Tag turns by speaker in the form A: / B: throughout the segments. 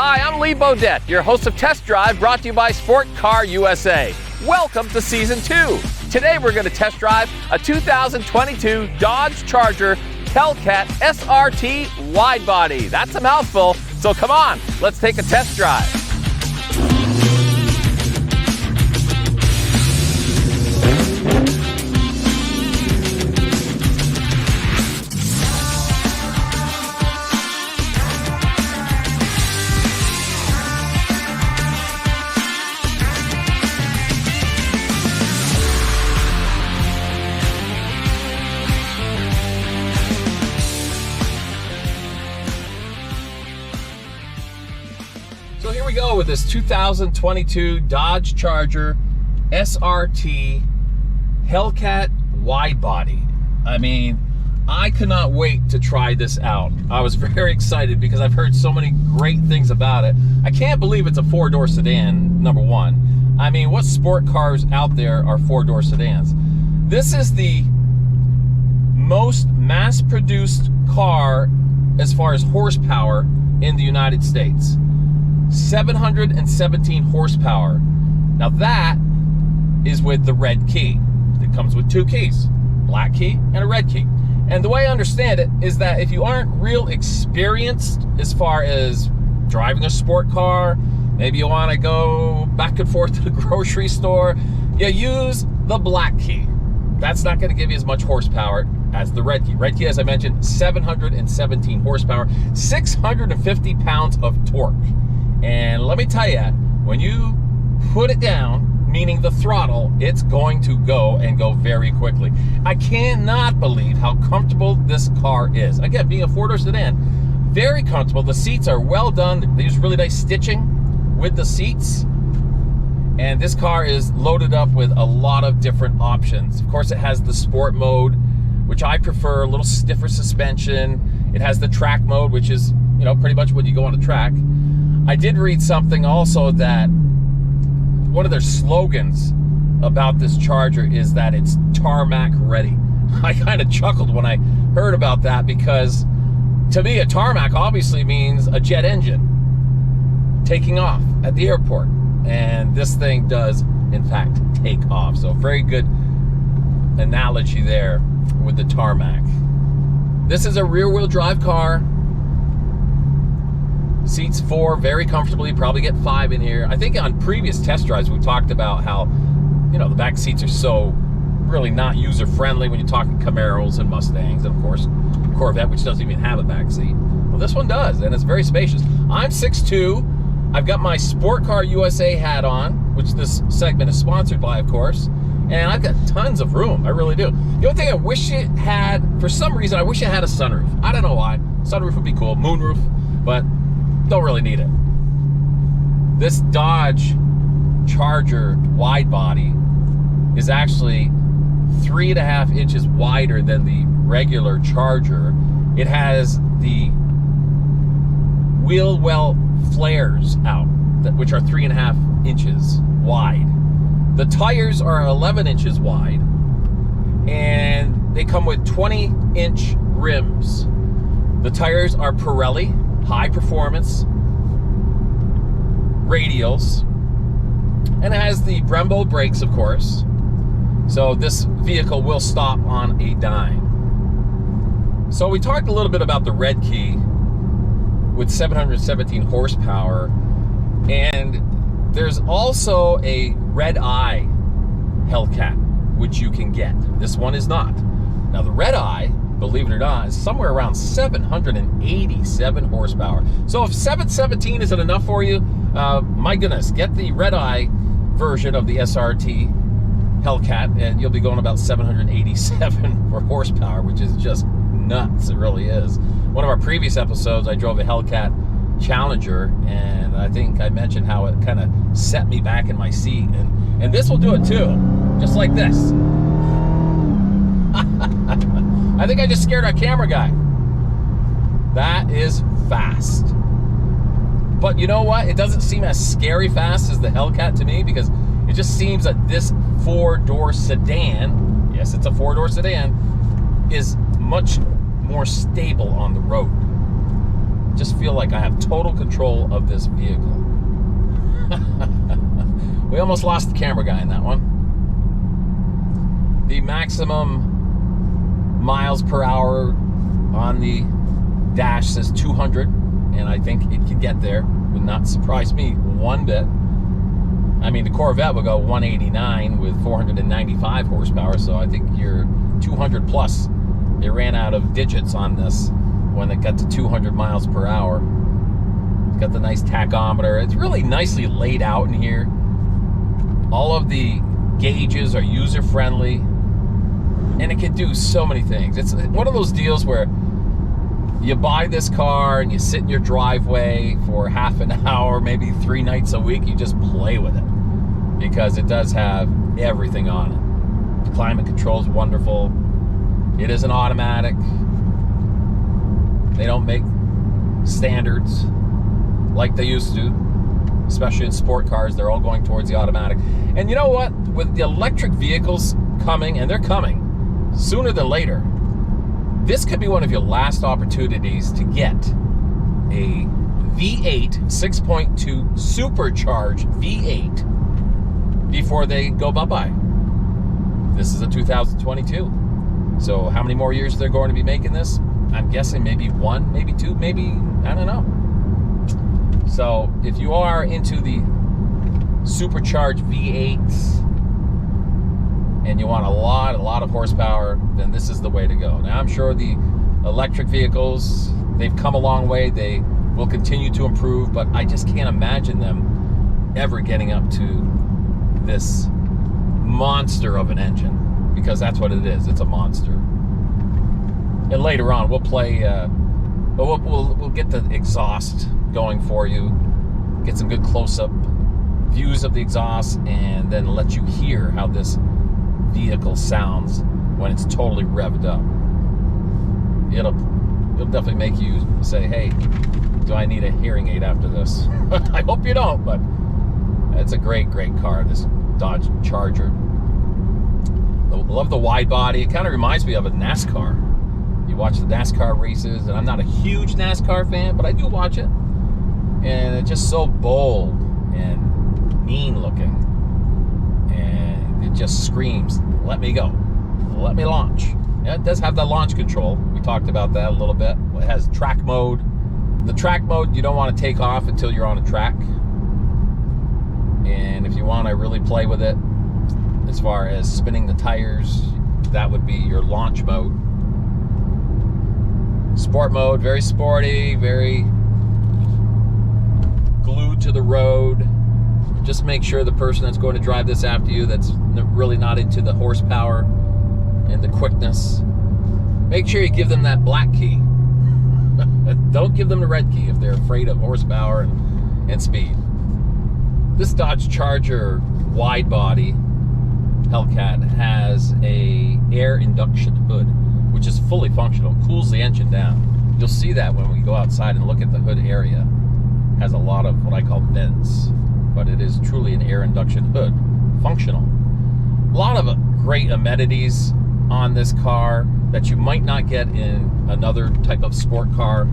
A: Hi, I'm Lee Bodette, your host of Test Drive, brought to you by Sport Car USA. Welcome to Season 2. Today we're going to test drive a 2022 Dodge Charger Hellcat SRT Widebody. That's a mouthful, so come on, let's take a test drive. So here we go with this 2022 Dodge Charger SRT Hellcat Widebody. I mean, I could not wait to try this out. I was very excited because I've heard so many great things about it. I can't believe it's a four-door sedan, number one. I mean, what sport cars out there are four-door sedans? This is the most mass-produced car as far as horsepower in the United States. 717 horsepower. Now that is with the red key. It comes with two keys, black key and a red key. And the way I understand it is that if you aren't real experienced as far as driving a sport car, maybe you want to go back and forth to the grocery store, you use the black key. That's not going to give you as much horsepower as the red key. Red key, as I mentioned, 717 horsepower, 650 pounds of torque. And let me tell you, when you put it down, meaning the throttle, it's going to go and go very quickly. I cannot believe how comfortable this car is. Again, being a four-door sedan, very comfortable. The seats are well done. They use really nice stitching with the seats. And this car is loaded up with a lot of different options. Of course, it has the sport mode, which I prefer, a little stiffer suspension. It has the track mode, which is, you know, pretty much when you go on a track. I did read something also that one of their slogans about this Charger is that it's tarmac ready. I kind of chuckled when I heard about that because to me a tarmac obviously means a jet engine taking off at the airport. And this thing does in fact take off. So very good analogy there with the tarmac. This is a rear-wheel drive car. Seats four very comfortably, probably get five in here. I think on previous test drives we talked about how, you know, the back seats are so really not user-friendly when you're talking Camaros and Mustangs, and of course Corvette, which doesn't even have a back seat. Well, this one does, and it's very spacious. I'm 6'2". I've got my Sport Car USA hat on, which this segment is sponsored by, of course, and I've got tons of room. I really do. The only thing I wish it had, for some reason, I wish it had a sunroof. I don't know why. Sunroof would be cool, moonroof, but don't really need it. This Dodge Charger Widebody is actually 3.5 inches wider than the regular Charger. It has the wheel well flares out, which are 3.5 inches wide. The tires are 11 inches wide, and they come with 20-inch rims. The tires are Pirelli, high performance radials, and it has the Brembo brakes, of course, so this vehicle will stop on a dime. So we talked a little bit about the red key with 717 horsepower, and there's also a red eye Hellcat which you can get. This one is not. Now the red eye, believe it or not, is somewhere around 787 horsepower. So if 717 isn't enough for you, my goodness, get the red eye version of the SRT Hellcat and you'll be going about 787 for horsepower, which is just nuts. It really is. One of our previous episodes, I drove a Hellcat Challenger, and I think I mentioned how it kind of set me back in my seat, and this will do it too, just like this. I think I just scared our camera guy. That is fast. But you know what? It doesn't seem as scary fast as the Hellcat to me, because it just seems that this four-door sedan, yes, it's a four-door sedan, is much more stable on the road. just feel like I have total control of this vehicle. We almost lost the camera guy in that one. The maximum miles per hour on the dash says 200, and I think it can get there. Would not surprise me one bit. I mean, the Corvette will go 189 with 495 horsepower, so I think you're 200 plus. They ran out of digits on this when it got to 200 miles per hour. It's got the nice tachometer. It's really nicely laid out in here. All of the gauges are user-friendly, and it can do so many things. It's one of those deals where you buy this car and you sit in your driveway for half an hour, maybe 3 nights a week. You just play with it because it does have everything on it. The climate control is wonderful. It is an automatic. They don't make standards like they used to, especially in sport cars. They're all going towards the automatic. And you know what? With the electric vehicles coming, and they're coming sooner than later, this could be one of your last opportunities to get a V8 6.2 supercharged V8 before they go bye-bye. This is a 2022. So how many more years they're going to be making this? I'm guessing maybe 1, maybe 2, maybe, I don't know. So if you are into the supercharged V8s and you want a lot of horsepower, then this is the way to go. Now, I'm sure the electric vehicles, they've come a long way. They will continue to improve, but I just can't imagine them ever getting up to this monster of an engine, because that's what it is. It's a monster. And later on, we'll play, we'll get the exhaust going for you, get some good close-up views of the exhaust, and then let you hear how this vehicle sounds when it's totally revved up. It'll definitely make you say, hey, do I need a hearing aid after this? I hope you don't, but it's a great car, this Dodge Charger. I love the wide body. It kind of reminds me of a NASCAR. You watch the NASCAR races, and I'm not a huge NASCAR fan, but I do watch it. And it's just so bold and mean looking. And it just screams, let me go. Let me launch. Yeah, it does have that launch control. We talked about that a little bit. It has track mode. The track mode, you don't want to take off until you're on a track. And if you want to really play with it, as far as spinning the tires, that would be your launch mode. Sport mode, very sporty, very glued to the road. Just make sure the person that's going to drive this after you, that's really not into the horsepower and the quickness, make sure you give them that black key. Don't give them the red key if they're afraid of horsepower and speed. This Dodge Charger Widebody Hellcat has a air induction hood, which is fully functional, cools the engine down. You'll see that when we go outside and look at the hood area. It has a lot of what I call vents, but it is truly an air induction hood, functional. A lot of great amenities on this car that you might not get in another type of sport car.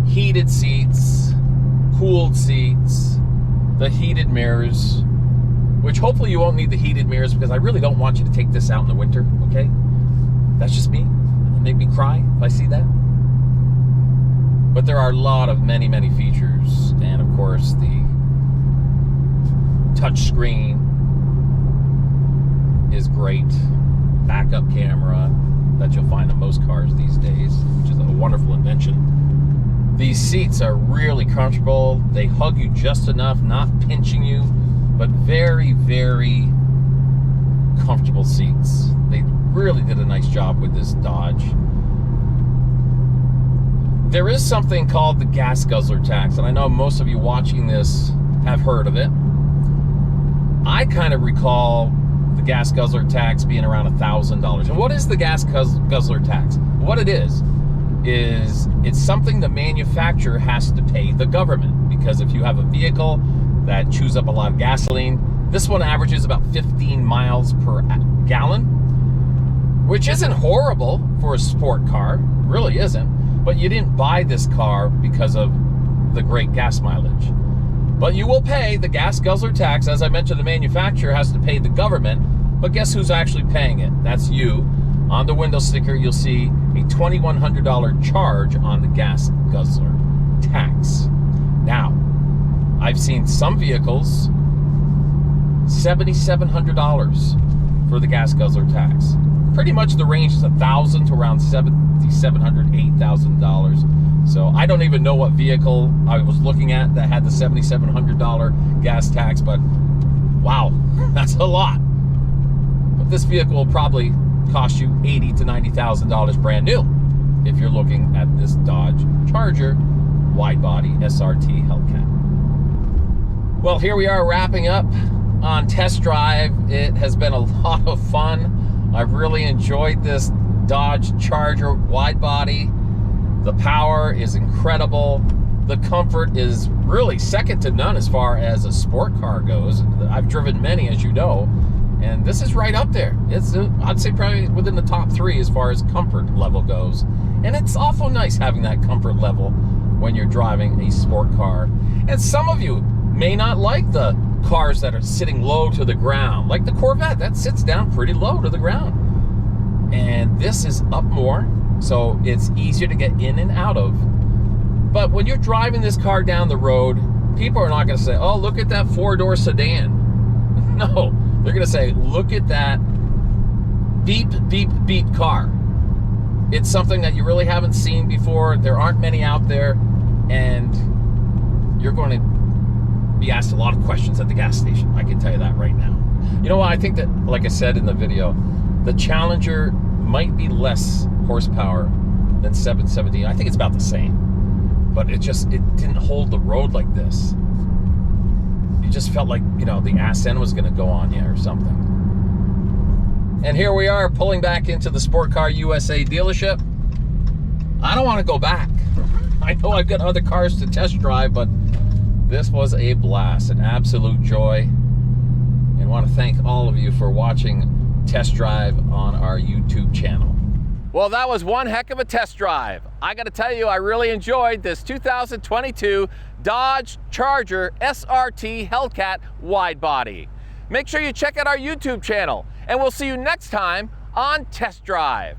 A: Heated seats, cooled seats, the heated mirrors, which hopefully you won't need the heated mirrors, because I really don't want you to take this out in the winter, okay? That's just me. It'll make me cry if I see that. But there are a lot of many features, and of course the touch screen is great. Backup camera that you'll find in most cars these days, which is a wonderful invention. These seats are really comfortable. They hug you just enough, not pinching you, but very comfortable seats. They really did a nice job with this Dodge. There is something called the gas guzzler tax, and I know most of you watching this have heard of it. I kind of recall the gas guzzler tax being around $1,000. And what is the gas guzzler tax? What it is it's something the manufacturer has to pay the government, because if you have a vehicle that chews up a lot of gasoline, this one averages about 15 miles per gallon, which isn't horrible for a sport car, really isn't. but you didn't buy this car because of the great gas mileage. But you will pay the gas guzzler tax. As I mentioned, the manufacturer has to pay the government, but guess who's actually paying it? That's you. On the window sticker, you'll see a $2,100 charge on the gas guzzler tax. Now, I've seen some vehicles, $7,700 for the gas guzzler tax. Pretty much the range is $1,000 to around $7,700, $8,000. So I don't even know what vehicle I was looking at that had the $7,700 gas tax, but wow, that's a lot. But this vehicle will probably cost you $80,000 to $90,000 brand new if you're looking at this Dodge Charger Widebody SRT Hellcat. Well, here we are wrapping up on test drive. It has been a lot of fun. I've really enjoyed this Dodge Charger Widebody. The power is incredible. The comfort is really second to none as far as a sport car goes. I've driven many, as you know, and this is right up there. It's, I'd say, probably within the top 3 as far as comfort level goes. And it's awful nice having that comfort level when you're driving a sport car. And some of you may not like the cars that are sitting low to the ground, like the Corvette that sits down pretty low to the ground. And this is up more, so it's easier to get in and out of. But when you're driving this car down the road, people are not going to say, oh, look at that 4-door sedan. No, they're going to say, look at that beep, beep, beep car. It's something that you really haven't seen before. There aren't many out there, and you're going to be asked a lot of questions at the gas station. I can tell you that right now. You know what? I think that, like I said in the video, the Challenger might be less horsepower than 717. I think it's about the same, but it didn't hold the road like this. You just felt like, you know, the ass end was going to go on you or something. And here we are pulling back into the Sport Car USA dealership. I don't want to go back. I know I've got other cars to test drive, but this was a blast, an absolute joy. And want to thank all of you for watching Test Drive on our YouTube channel. Well, that was one heck of a test drive. I got to tell you, I really enjoyed this 2022 Dodge Charger SRT Hellcat Widebody. Make sure you check out our YouTube channel, and we'll see you next time on Test Drive.